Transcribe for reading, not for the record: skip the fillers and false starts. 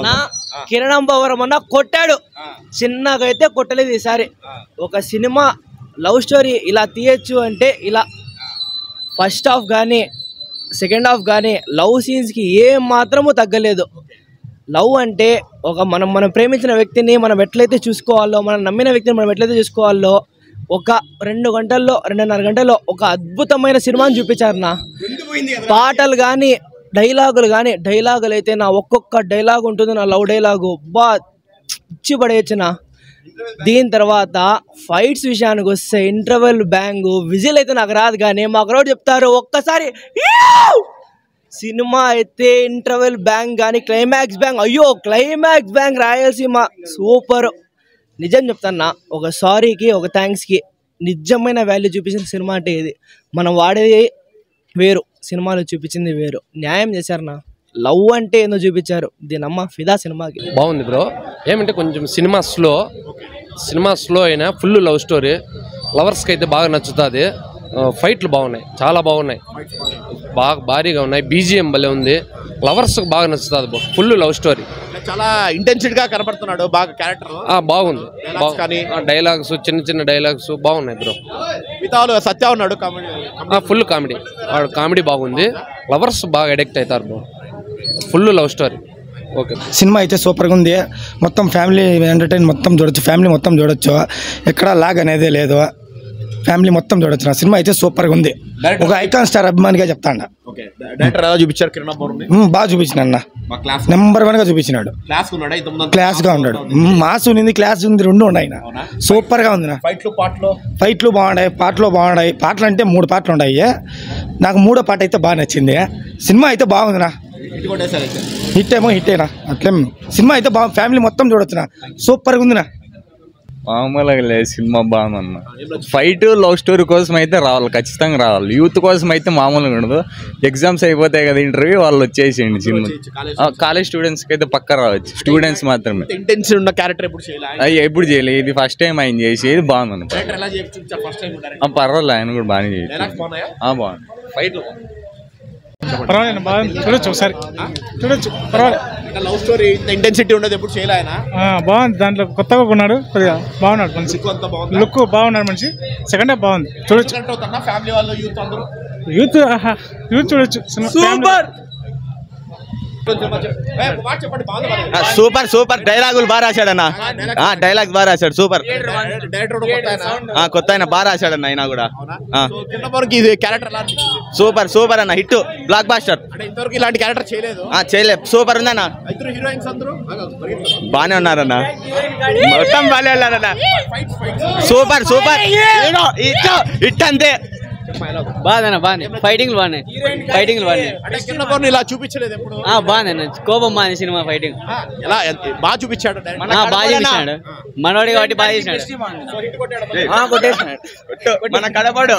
నా కిరణం పవరం అన్న కొట్టాడు, చిన్నగా అయితే కొట్టలేదు ఈసారి. ఒక సినిమా లవ్ స్టోరీ ఇలా తీయచ్చు అంటే ఇలా ఫస్ట్ హాఫ్ కానీ సెకండ్ హాఫ్ కానీ లవ్ సీన్స్కి ఏం మాత్రము తగ్గలేదు. లవ్ అంటే ఒక మనం ప్రేమించిన వ్యక్తిని మనం ఎట్లయితే చూసుకోవాలో, మనం నమ్మిన వ్యక్తిని మనం ఎట్లయితే చూసుకోవాలో ఒక 2 గంటల్లో 2.5 గంటల్లో ఒక అద్భుతమైన సినిమాని చూపించారు నా. పాటలు కానీ డైలాగులు కానీ, డైలాగులు అయితే నా ఒక్కొక్క డైలాగ్ ఉంటుంది నా లవ్ డైలాగు బా ఇచ్చి పడేయచ్చు నా. దీని తర్వాత ఫైట్స్ విషయానికి వస్తే ఇంటర్వెల్ బ్యాంగ్ విజిల్ అయితే నాకు రాదు, కానీ మాకు రోడ్ చెప్తారు ఒక్కసారి సినిమా అయితే ఇంటర్వెల్ బ్యాంగ్ కానీ క్లైమాక్స్ బ్యాంగ్, అయ్యో క్లైమాక్స్ బ్యాంగ్ రాయలసీమ సూపర్. నిజం చెప్తాన్నా, ఒక సారీకి ఒక థ్యాంక్స్కి నిజమైన వాల్యూ చూపించిన సినిమా అంటే ఇది. మనం వాడేది వేరు, సినిమాలో చూపించింది వేరు. న్యాయం చేశారు నా. లవ్ అంటే ఏందో చూపించారు. దీనమ్మ ఫిదా సినిమాకి. బాగుంది బ్రో. ఏమంటే కొంచెం సినిమా స్లో అయినా ఫుల్ లవ్ స్టోరీ. లవర్స్కి అయితే బాగా నచ్చుతుంది. ఫైట్లు బాగున్నాయి, చాలా బాగున్నాయి, బాగా భారీగా ఉన్నాయి. బీజిఎం భలే ఉంది. లవర్స్కి బాగా నచ్చుతుంది బ్రో. ఫుల్ లవ్ స్టోరీ, చాలా ఇంటెన్సివ్ గా కనబడుతున్నాడు. బాగా క్యారెక్టర్ బాగుంది. డైలాగ్స్ చిన్న డైలాగ్స్ బాగున్నాయి బ్రో. మిగతా సత్య ఉన్నాడు, ఫుల్ కామెడీ. వాడు కామెడీ బాగుంది. లవర్స్ బాగా అడిక్ట్ అవుతారు bro. Full love story. Okay, cinema అయితే సూపర్గా ఉంది. మొత్తం ఫ్యామిలీ ఎంటర్టైన్ మొత్తం చూడొచ్చు, ఫ్యామిలీ మొత్తం చూడొచ్చు. ఎక్కడ లాగ్ అనేదే లేదు, ఫ్యామిలీ మొత్తం చూడొచ్చు. నా సినిమా అయితే సూపర్గా ఉంది. ఒక ఐకాన్ స్టార్ అభిమానిగా చెప్తాను. బాగా చూపించిన అన్న, నెంబర్ 1 గా చూపించినాడు. క్లాస్ గా ఉన్నాడు, మాస్ ఉంది, క్లాస్ ఉంది, 2 ఉన్నాయి. సూపర్ గా ఉంది. ఫైట్లు బాగున్నాయి, పాటలు బాగున్నాయి. పాటలు అంటే 3 పాటలు ఉన్నాయి. నాకు 3వ పాట అయితే బాగా నచ్చింది. సినిమా అయితే బాగుందినా, హిట్ ఏమో హిట్టేనా. అట్లేం సినిమా అయితే బాగా ఫ్యామిలీ మొత్తం చూడొచ్చునా. సూపర్గా ఉందినా. మామూలుగా లేదు, సినిమా బాగుందన్న. ఫైట్ లవ్ స్టోరీ కోసం అయితే రావాలి, ఖచ్చితంగా రావాలి. యూత్ కోసం అయితే మామూలుగా ఉండదు. ఎగ్జామ్స్ అయిపోతాయి కదా, ఇంటర్వ్యూ వాళ్ళు వచ్చేసేయండి. సినిమా కాలేజ్ స్టూడెంట్స్కి అయితే పక్క రావచ్చు. స్టూడెంట్స్ మాత్రమే. ఎప్పుడు చేయలేదు, ఇది ఫస్ట్ టైం ఆయన చేసేది. బాగుంది, పర్వాలేదు. ఆయన కూడా బాగానే చేయాలి. బాగుంది. ఫైట్ పర్వాలేదు, బాగుంది. చూడొచ్చు, ఒకసారి చూడొచ్చు, పర్వాలేదు. లవ్ స్టోరీ ఇంటెన్సిటీ ఉండదు, ఎప్పుడు చేయలే ఆయన. బాగుంది. దాంట్లో కొత్తగా ఉన్నాడు, కొద్దిగా బాగున్నాడు. మనిషి లుక్ బాగున్నాడు. మనిషి సెకండ్ హాఫ్ బాగుంది, చూడొచ్చు. ఫ్యామిలీ వాళ్ళు యూత్ చూడొచ్చు. Super super super. డైలాగులు బాగా రాశాడన్న. డైలాగ్ బాగా రాశాడు. సూపర్. కొత్త ఆయన బాగా రాశాడన్న. ఆయన కూడా సూపర్ సూపర్ అన్న. Hit, block buster character చేయలేదు. సూపర్ ఉందన్న. బానే ఉన్నారన్న, మొత్తం బాగానే ఉన్నారన్న. సూపర్ సూపర్ హిట్ అంతే. బాగుందన్న, బాగుంది. ఫైటింగ్లు బాగున్నాయి. ఇలా చూపించలేదు. బాగుందన్న, కోపం బాగుంది సినిమా. ఫైటింగ్ బాగా చూపించాడు. బాగా చూపించాడు. మనోడి కాబట్టి బాగా చేసినాడు. మన కడపడు